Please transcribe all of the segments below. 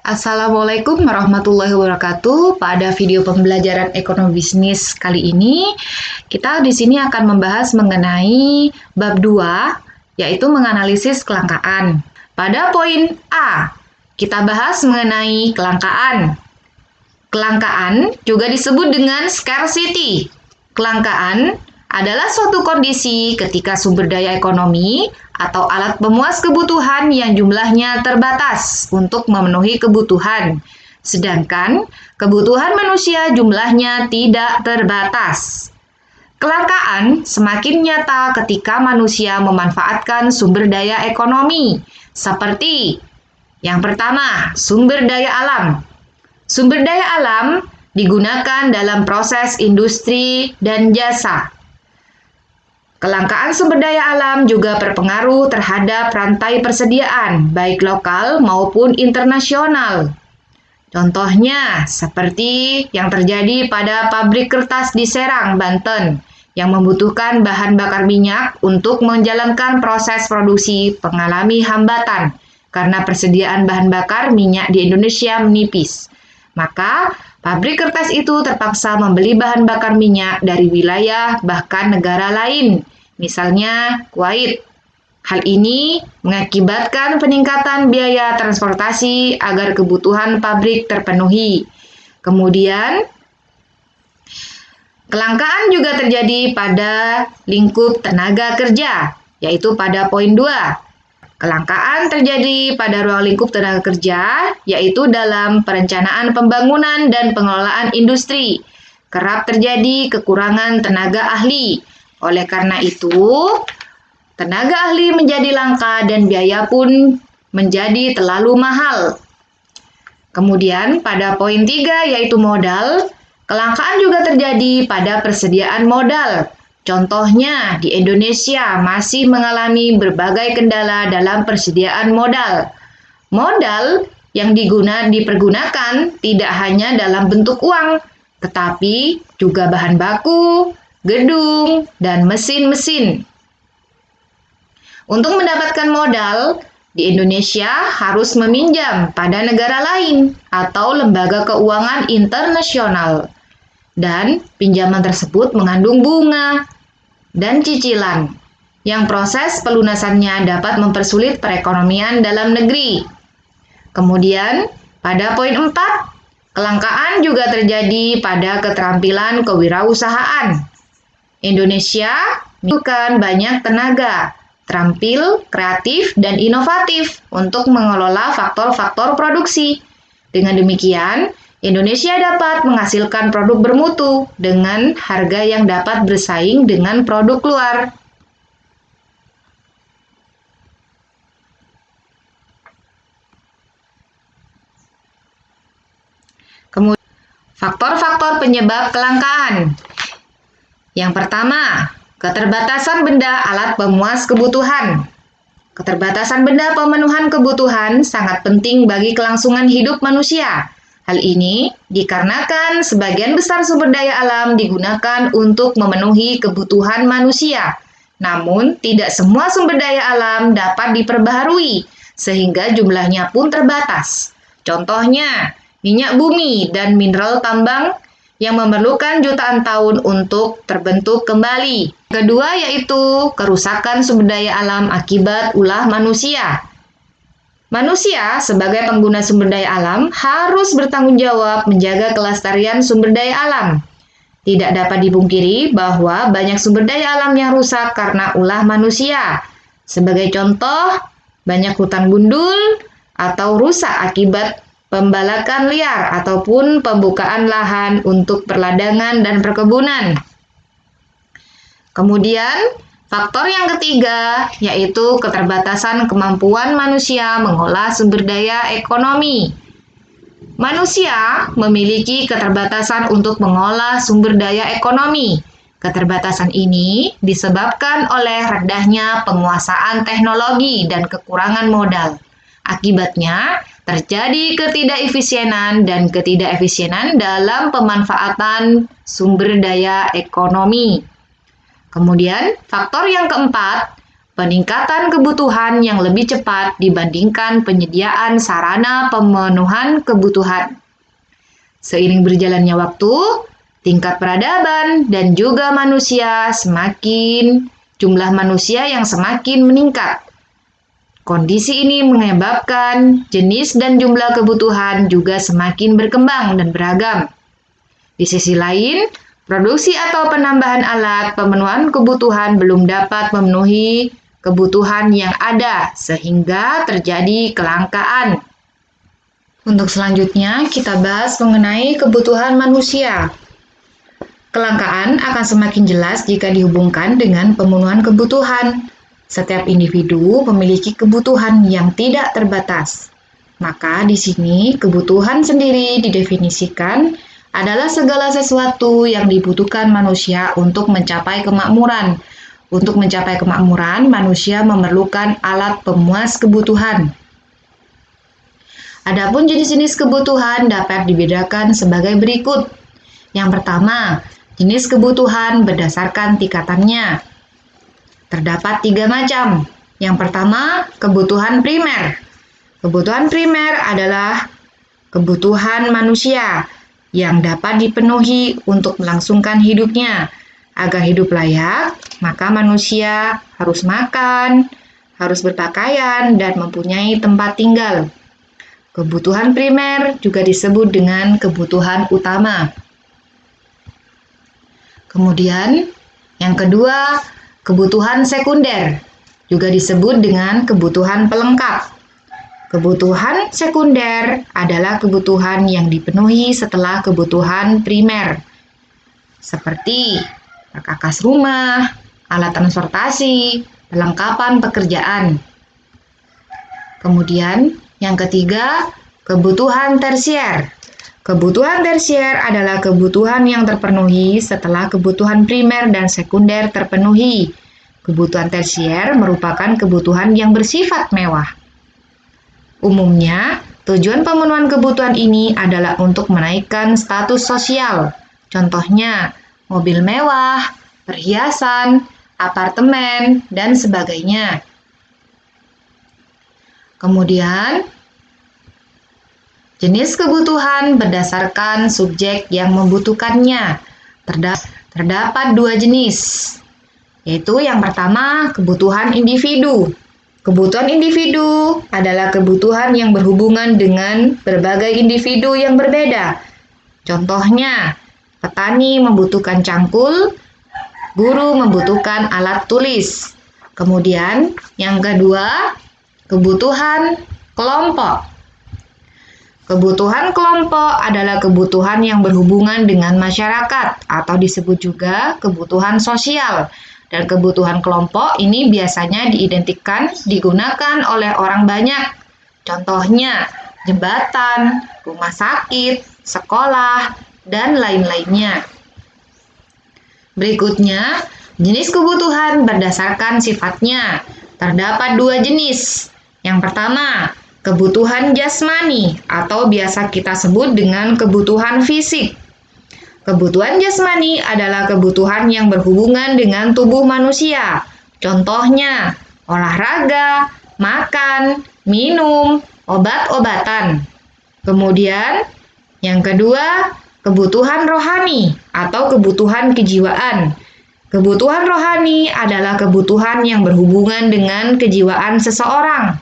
Assalamualaikum warahmatullahi wabarakatuh. Pada video pembelajaran ekonomi bisnis kali ini, kita di sini akan membahas mengenai bab 2, yaitu menganalisis kelangkaan. Pada poin A, kita bahas mengenai kelangkaan. Kelangkaan juga disebut dengan scarcity. Kelangkaan adalah suatu kondisi ketika sumber daya ekonomi atau alat pemuas kebutuhan yang jumlahnya terbatas untuk memenuhi kebutuhan, sedangkan kebutuhan manusia jumlahnya tidak terbatas. Kelangkaan semakin nyata ketika manusia memanfaatkan sumber daya ekonomi, seperti yang pertama, sumber daya alam. Sumber daya alam digunakan dalam proses industri dan jasa. Kelangkaan sumber daya alam juga berpengaruh terhadap rantai persediaan, baik lokal maupun internasional. Contohnya, seperti yang terjadi pada pabrik kertas di Serang, Banten, yang membutuhkan bahan bakar minyak untuk menjalankan proses produksi mengalami hambatan karena persediaan bahan bakar minyak di Indonesia menipis. Maka, pabrik kertas itu terpaksa membeli bahan bakar minyak dari wilayah bahkan negara lain, misalnya Kuwait. Hal ini mengakibatkan peningkatan biaya transportasi agar kebutuhan pabrik terpenuhi. Kemudian, kelangkaan juga terjadi pada lingkup tenaga kerja, yaitu pada poin 2. Kelangkaan terjadi pada ruang lingkup tenaga kerja, yaitu dalam perencanaan pembangunan dan pengelolaan industri. Kerap terjadi kekurangan tenaga ahli. Oleh karena itu, tenaga ahli menjadi langka dan biaya pun menjadi terlalu mahal. Kemudian pada poin 3 yaitu modal, kelangkaan juga terjadi pada persediaan modal. Contohnya, di Indonesia masih mengalami berbagai kendala dalam persediaan modal. Modal yang dipergunakan tidak hanya dalam bentuk uang, tetapi juga bahan baku, gedung, dan mesin-mesin. Untuk mendapatkan modal, di Indonesia harus meminjam pada negara lain atau lembaga keuangan internasional. Dan pinjaman tersebut mengandung bunga dan cicilan, yang proses pelunasannya dapat mempersulit perekonomian dalam negeri. Kemudian, pada poin 4, kelangkaan juga terjadi pada keterampilan kewirausahaan. Indonesia membutuhkan banyak tenaga, terampil, kreatif, dan inovatif untuk mengelola faktor-faktor produksi. Dengan demikian, Indonesia dapat menghasilkan produk bermutu dengan harga yang dapat bersaing dengan produk luar. Kemudian, faktor-faktor penyebab kelangkaan. Yang pertama, keterbatasan benda alat pemuas kebutuhan. Keterbatasan benda pemenuhan kebutuhan sangat penting bagi kelangsungan hidup manusia. Hal ini dikarenakan sebagian besar sumber daya alam digunakan untuk memenuhi kebutuhan manusia. Namun, tidak semua sumber daya alam dapat diperbaharui, sehingga jumlahnya pun terbatas. Contohnya, minyak bumi dan mineral tambang yang memerlukan jutaan tahun untuk terbentuk kembali. Kedua yaitu kerusakan sumber daya alam akibat ulah manusia. Manusia sebagai pengguna sumber daya alam harus bertanggung jawab menjaga kelestarian sumber daya alam. Tidak dapat dipungkiri bahwa banyak sumber daya alam yang rusak karena ulah manusia. Sebagai contoh, banyak hutan gundul atau rusak akibat pembalakan liar ataupun pembukaan lahan untuk perladangan dan perkebunan. Kemudian, faktor yang ketiga yaitu keterbatasan kemampuan manusia mengolah sumber daya ekonomi. Manusia memiliki keterbatasan untuk mengolah sumber daya ekonomi. Keterbatasan ini disebabkan oleh rendahnya penguasaan teknologi dan kekurangan modal. Akibatnya, terjadi ketidakefisienan dan ketidakefisienan dalam pemanfaatan sumber daya ekonomi. Kemudian, faktor yang keempat, peningkatan kebutuhan yang lebih cepat dibandingkan penyediaan sarana pemenuhan kebutuhan. Seiring berjalannya waktu, tingkat peradaban dan juga jumlah manusia yang semakin meningkat. Kondisi ini menyebabkan jenis dan jumlah kebutuhan juga semakin berkembang dan beragam. Di sisi lain, produksi atau penambahan alat pemenuhan kebutuhan belum dapat memenuhi kebutuhan yang ada, sehingga terjadi kelangkaan. Untuk selanjutnya, kita bahas mengenai kebutuhan manusia. Kelangkaan akan semakin jelas jika dihubungkan dengan pemenuhan kebutuhan. Setiap individu memiliki kebutuhan yang tidak terbatas. Maka di sini kebutuhan sendiri didefinisikan adalah segala sesuatu yang dibutuhkan manusia untuk mencapai kemakmuran. Untuk mencapai kemakmuran, manusia memerlukan alat pemuas kebutuhan. Adapun jenis-jenis kebutuhan dapat dibedakan sebagai berikut. Yang pertama, jenis kebutuhan berdasarkan tingkatannya. Terdapat 3 macam. Yang pertama, kebutuhan primer. Kebutuhan primer adalah kebutuhan manusia yang dapat dipenuhi untuk melangsungkan hidupnya. Agar hidup layak, maka manusia harus makan, harus berpakaian, dan mempunyai tempat tinggal. Kebutuhan primer juga disebut dengan kebutuhan utama. Kemudian, yang kedua, kebutuhan sekunder, juga disebut dengan kebutuhan pelengkap. Kebutuhan sekunder adalah kebutuhan yang dipenuhi setelah kebutuhan primer, seperti perkakas rumah, alat transportasi, perlengkapan pekerjaan. Kemudian, yang ketiga, kebutuhan tersier. Kebutuhan tersier adalah kebutuhan yang terpenuhi setelah kebutuhan primer dan sekunder terpenuhi. Kebutuhan tersier merupakan kebutuhan yang bersifat mewah. Umumnya, tujuan pemenuhan kebutuhan ini adalah untuk menaikkan status sosial. Contohnya, mobil mewah, perhiasan, apartemen, dan sebagainya. Kemudian, jenis kebutuhan berdasarkan subjek yang membutuhkannya. Terdapat 2 jenis, yaitu yang pertama, kebutuhan individu. Kebutuhan individu adalah kebutuhan yang berhubungan dengan berbagai individu yang berbeda. Contohnya, petani membutuhkan cangkul, guru membutuhkan alat tulis. Kemudian, yang kedua, kebutuhan kelompok. Kebutuhan kelompok adalah kebutuhan yang berhubungan dengan masyarakat atau disebut juga kebutuhan sosial. Dan kebutuhan kelompok ini biasanya digunakan oleh orang banyak. Contohnya, jembatan, rumah sakit, sekolah, dan lain-lainnya. Berikutnya, jenis kebutuhan berdasarkan sifatnya. Terdapat 2 jenis. Yang pertama, kebutuhan jasmani atau biasa kita sebut dengan kebutuhan fisik. Kebutuhan jasmani adalah kebutuhan yang berhubungan dengan tubuh manusia. Contohnya, olahraga, makan, minum, obat-obatan. Kemudian, yang kedua, kebutuhan rohani atau kebutuhan kejiwaan. Kebutuhan rohani adalah kebutuhan yang berhubungan dengan kejiwaan seseorang,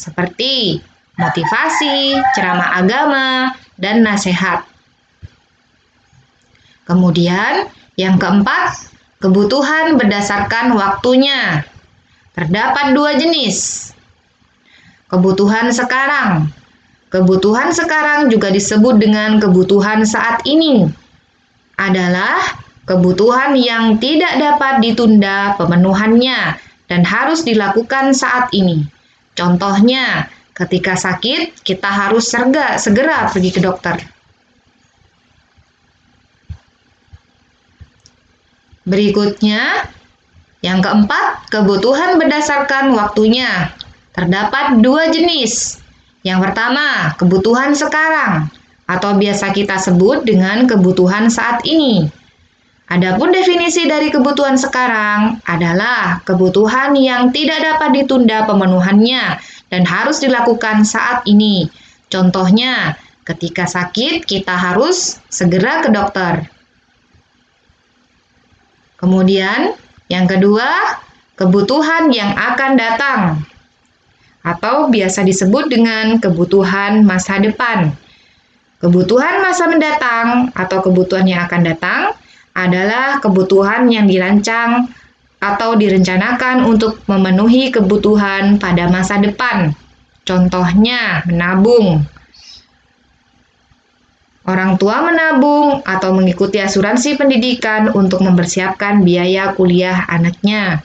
seperti motivasi, ceramah agama, dan nasihat. Kemudian, yang keempat, kebutuhan berdasarkan waktunya. Terdapat 2 jenis. Kebutuhan sekarang. Kebutuhan sekarang juga disebut dengan kebutuhan saat ini. Adalah kebutuhan yang tidak dapat ditunda pemenuhannya dan harus dilakukan saat ini. Contohnya, ketika sakit, kita harus segera pergi ke dokter. Berikutnya, yang keempat, kebutuhan berdasarkan waktunya. Terdapat 2 jenis. Yang pertama, kebutuhan sekarang, atau biasa kita sebut dengan kebutuhan saat ini. Adapun definisi dari kebutuhan sekarang adalah kebutuhan yang tidak dapat ditunda pemenuhannya dan harus dilakukan saat ini. Contohnya, ketika sakit kita harus segera ke dokter. Kemudian, yang kedua, kebutuhan yang akan datang atau biasa disebut dengan kebutuhan masa depan. Kebutuhan masa mendatang atau kebutuhan yang akan datang adalah kebutuhan yang dirancang atau direncanakan untuk memenuhi kebutuhan pada masa depan. Contohnya, menabung. Orang tua menabung atau mengikuti asuransi pendidikan untuk mempersiapkan biaya kuliah anaknya.